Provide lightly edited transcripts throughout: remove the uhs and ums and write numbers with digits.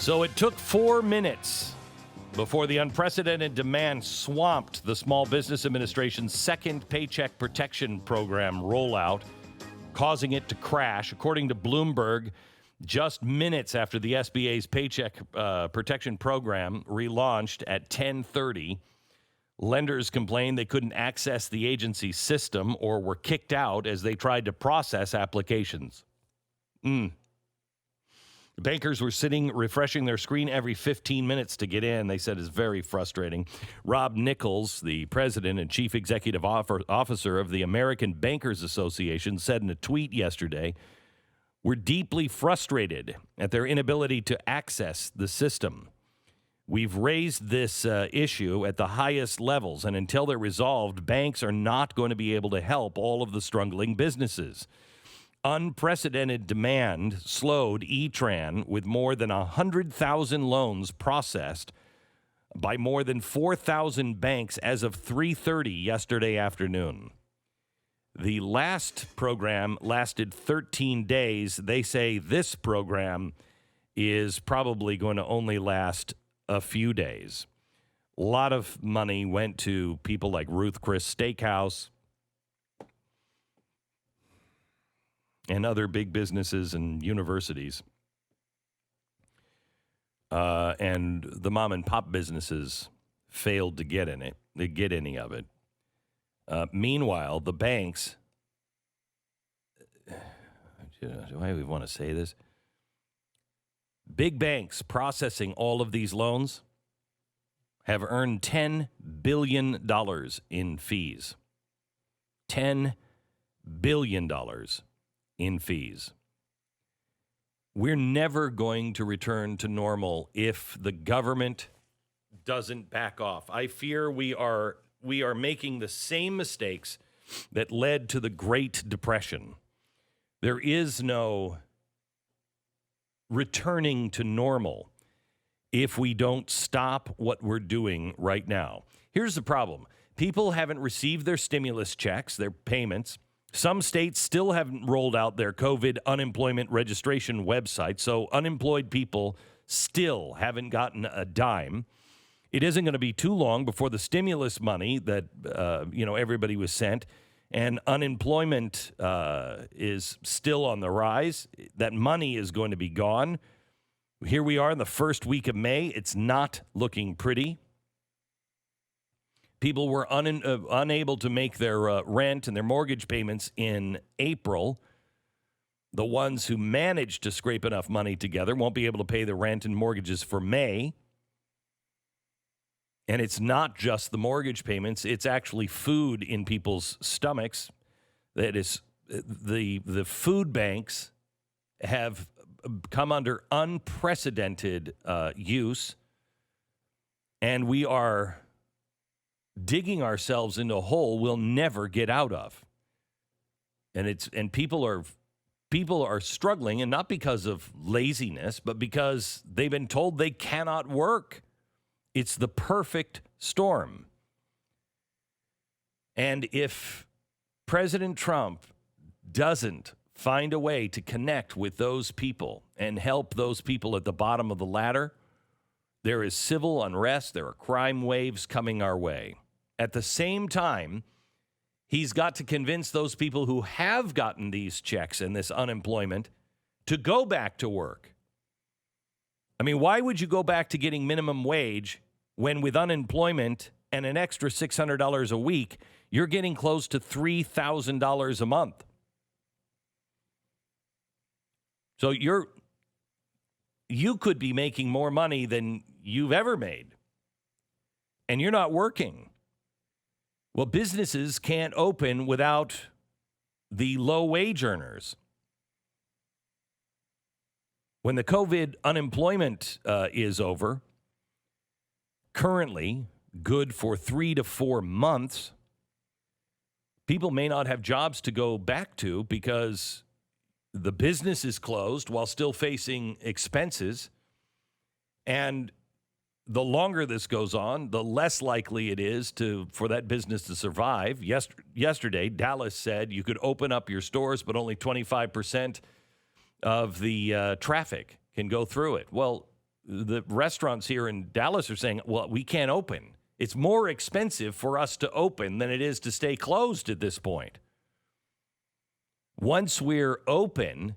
So it took 4 minutes before the unprecedented demand swamped the Small Business Administration's second Paycheck Protection Program rollout, causing it to crash. According to Bloomberg, just minutes after the SBA's Paycheck Protection Program relaunched at 10:30, lenders complained they couldn't access the agency's system or were kicked out as they tried to process applications. Bankers were sitting, refreshing their screen every 15 minutes to get in. They said it's very frustrating. Rob Nichols, the president and chief executive officer of the American Bankers Association, said in a tweet yesterday, "We're deeply frustrated at their inability to access the system. We've raised this issue at the highest levels, and until they're resolved, banks are not going to be able to help all of the struggling businesses. Unprecedented demand slowed E-Tran with more than 100,000 loans processed by more than 4,000 banks as of 3:30 yesterday afternoon. The last program lasted 13 days. They say this program is probably going to only last a few days. A lot of money went to people like Ruth Chris Steakhouse and other big businesses and universities. And the mom and pop businesses failed to get any of it. Meanwhile, the banks, do I even want to say this? Big banks processing all of these loans have earned $10 billion in fees. $10 billion in fees. We're never going to return to normal if the government doesn't back off. I fear we are making the same mistakes that led to the Great Depression. There is no returning to normal if we don't stop what we're doing right now. Here's the problem. People haven't received their stimulus checks, their payments. Some states still haven't rolled out their COVID unemployment registration website, so unemployed people still haven't gotten a dime. It isn't going to be too long before the stimulus money that everybody was sent and unemployment is still on the rise. That money is going to be gone. Here we are in the first week of May. It's not looking pretty. People were unable to make their rent and their mortgage payments in April. The ones who managed to scrape enough money together won't be able to pay the rent and mortgages for May. And it's not just the mortgage payments. It's actually food in people's stomachs. That is, the food banks have come under unprecedented use. And we are digging ourselves into a hole we'll never get out of. And people are struggling, and not because of laziness, but because they've been told they cannot work. It's the perfect storm. And if President Trump doesn't find a way to connect with those people and help those people at the bottom of the ladder, there is civil unrest. There are crime waves coming our way. At the same time, he's got to convince those people who have gotten these checks and this unemployment to go back to work. I mean, why would you go back to getting minimum wage when with unemployment and an extra $600 a week, you're getting close to $3,000 a month? So you could be making more money than you've ever made, and you're not working. Well, businesses can't open without the low-wage earners. When the COVID unemployment is over, currently good for 3 to 4 months, people may not have jobs to go back to because the business is closed while still facing expenses. And the longer this goes on, the less likely it is for that business to survive. Yesterday, Dallas said you could open up your stores, but only 25% of the traffic can go through it. Well, the restaurants here in Dallas are saying, well, we can't open. It's more expensive for us to open than it is to stay closed at this point. Once we're open,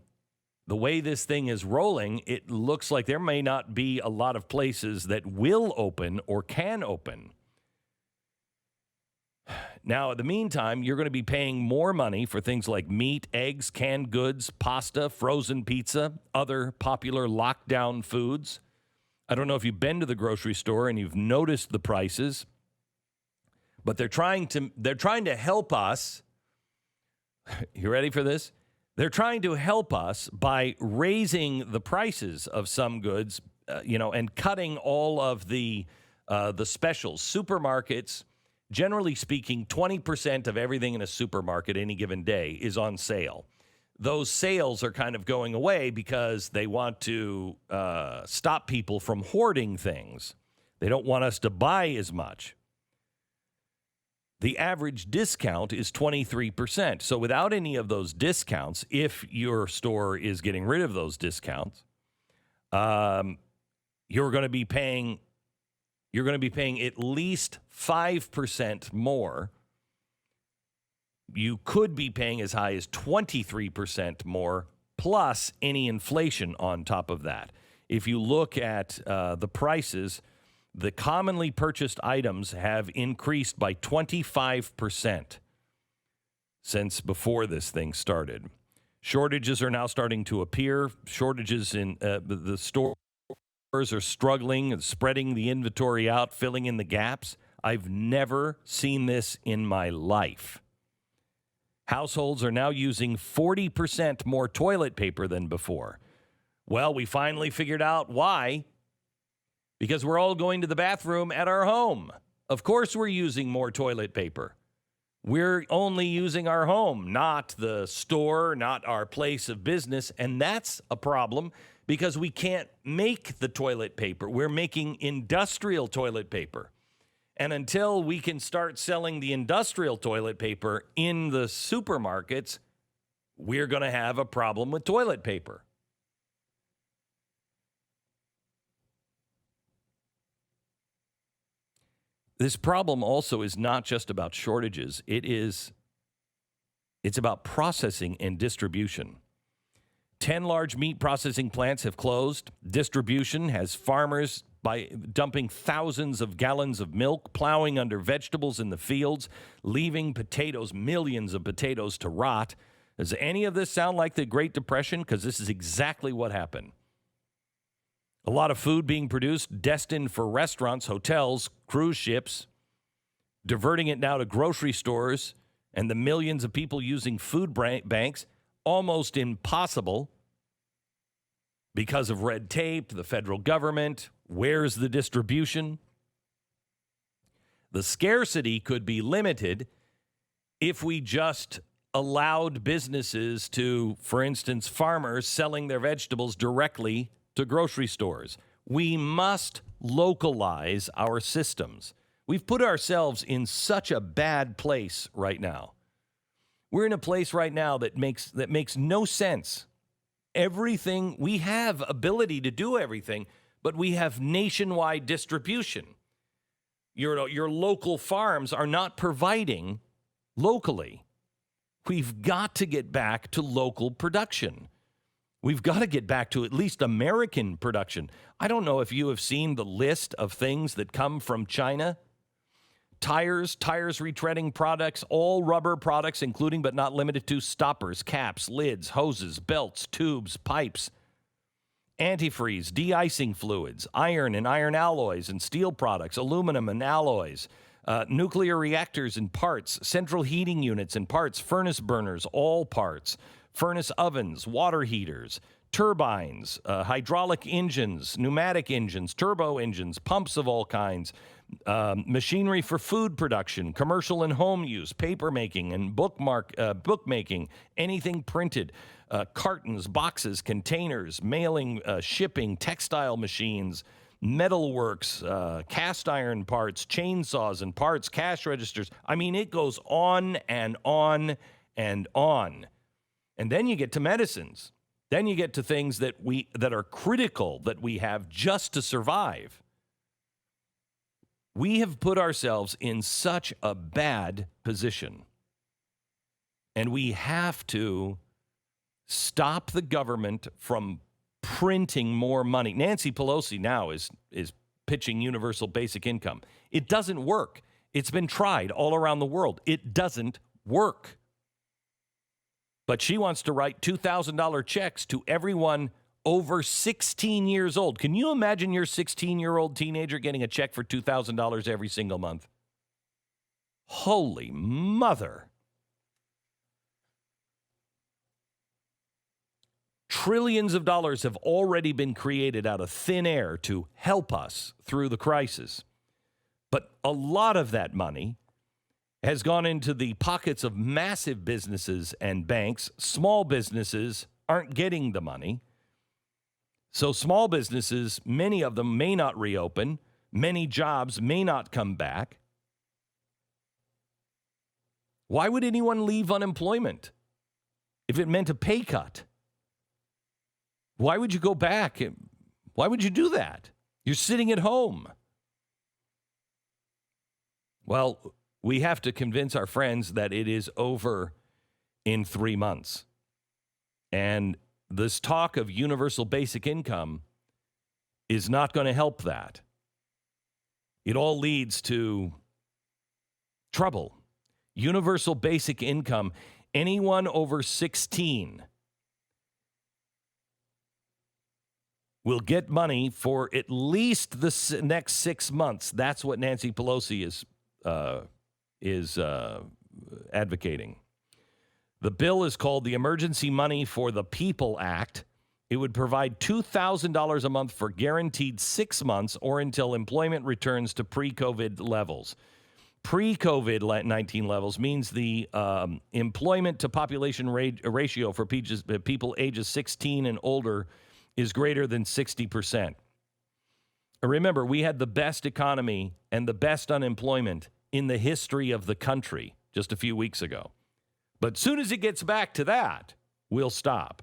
the way this thing is rolling, it looks like there may not be a lot of places that will open or can open. Now, in the meantime, you're going to be paying more money for things like meat, eggs, canned goods, pasta, frozen pizza, other popular lockdown foods. I don't know if you've been to the grocery store and you've noticed the prices, but they're trying to help us. You ready for this? They're trying to help us by raising the prices of some goods, and cutting all of the specials. Supermarkets, generally speaking, 20% of everything in a supermarket any given day is on sale. Those sales are kind of going away because they want to stop people from hoarding things. They don't want us to buy as much. The average discount is 23%. So without any of those discounts, if your store is getting rid of those discounts, you're going to be paying at least 5% more. You could be paying as high as 23% more, plus any inflation on top of that. If you look at the prices, the commonly purchased items have increased by 25% since before this thing started. Shortages are now starting to appear. Shortages in the stores are struggling, spreading the inventory out, filling in the gaps. I've never seen this in my life. Households are now using 40% more toilet paper than before. Well, we finally figured out why. Because we're all going to the bathroom at our home. Of course we're using more toilet paper. We're only using our home, not the store, not our place of business. And that's a problem because we can't make the toilet paper. We're making industrial toilet paper. And until we can start selling the industrial toilet paper in the supermarkets, we're going to have a problem with toilet paper. This problem also is not just about shortages. It's about processing and distribution. 10 large meat processing plants have closed. Distribution has farmers by dumping thousands of gallons of milk, plowing under vegetables in the fields, leaving potatoes, millions of potatoes to rot. Does any of this sound like the Great Depression? Because this is exactly what happened. A lot of food being produced, destined for restaurants, hotels, cruise ships, diverting it now to grocery stores and the millions of people using food banks, almost impossible because of red tape, the federal government. Where's the distribution? The scarcity could be limited if we just allowed businesses to, for instance, farmers selling their vegetables directly to grocery stores. We must localize our systems. We've put ourselves in such a bad place right now. We're in a place right now that makes no sense. Everything, we have ability to do everything, but we have nationwide distribution. Your local farms are not providing locally. We've got to get back to local production. We've got to get back to at least American production. I don't know if you have seen the list of things that come from China. Tires retreading products, all rubber products, including but not limited to stoppers, caps, lids, hoses, belts, tubes, pipes, antifreeze, de-icing fluids, iron and iron alloys and steel products, aluminum and alloys, nuclear reactors and parts, central heating units and parts, furnace burners, all parts, furnace ovens, water heaters, turbines, hydraulic engines, pneumatic engines, turbo engines, pumps of all kinds, machinery for food production, commercial and home use, paper making and bookmaking, anything printed, cartons, boxes, containers, mailing, shipping, textile machines, metalworks, cast iron parts, chainsaws and parts, cash registers. I mean, it goes on and on and on. And then you get to medicines. Then you get to things that are critical that we have just to survive. We have put ourselves in such a bad position. And we have to stop the government from printing more money. Nancy Pelosi now is pitching universal basic income. It doesn't work. It's been tried all around the world. It doesn't work. But she wants to write $2,000 checks to everyone over 16 years old. Can you imagine your 16-year-old teenager getting a check for $2,000 every single month? Holy mother. Trillions of dollars have already been created out of thin air to help us through the crisis. But a lot of that money has gone into the pockets of massive businesses and banks. Small businesses aren't getting the money. So small businesses, many of them may not reopen. Many jobs may not come back. Why would anyone leave unemployment if it meant a pay cut? Why would you go back? Why would you do that? You're sitting at home. Well, we have to convince our friends that it is over in 3 months. And this talk of universal basic income is not going to help that. It all leads to trouble. Universal basic income, anyone over 16 will get money for at least the next 6 months. That's what Nancy Pelosi is advocating. The bill is called the Emergency Money for the People Act. It would provide $2,000 a month for guaranteed 6 months or until employment returns to pre-COVID levels. Pre-COVID-19 levels means the employment to population ratio for people ages 16 and older is greater than 60%. Remember, we had the best economy and the best unemployment in the history of the country just a few weeks ago. But soon as it gets back to that, we'll stop.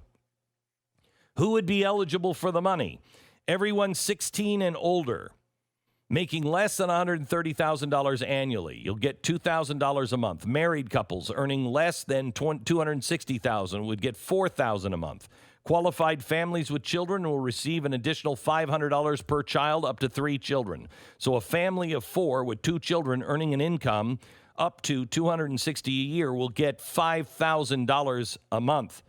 Who would be eligible for the money? Everyone 16 and older, making less than $130,000 annually. You'll get $2,000 a month. Married couples earning less than $260,000 would get $4,000 a month. Qualified families with children will receive an additional $500 per child, up to 3 children. So a family of 4 with 2 children earning an income up to $260 a year will get $5,000 a month.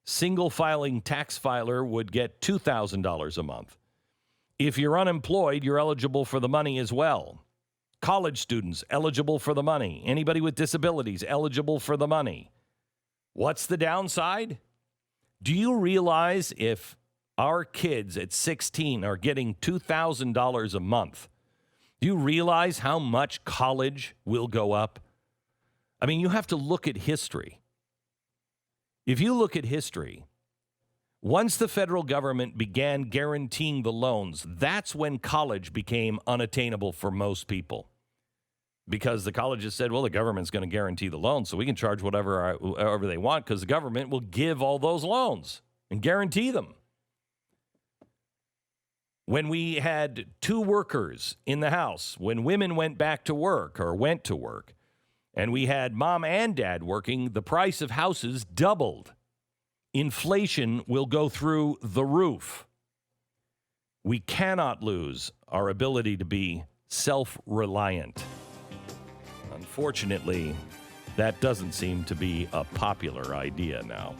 Single filing tax filer would get $2,000 a month. If you're unemployed, you're eligible for the money as well. College students eligible for the money. Anybody with disabilities eligible for the money. What's the downside? Do you realize if our kids at 16 are getting $2,000 a month, do you realize how much college will go up? I mean, you have to look at history. If you look at history, once the federal government began guaranteeing the loans, that's when college became unattainable for most people. Because the colleges said, well, the government's going to guarantee the loans, so we can charge whatever they want because the government will give all those loans and guarantee them. When we had 2 workers in the house, when women went back to work or went to work, and we had mom and dad working, the price of houses doubled. Inflation will go through the roof. We cannot lose our ability to be self-reliant. Unfortunately, that doesn't seem to be a popular idea now.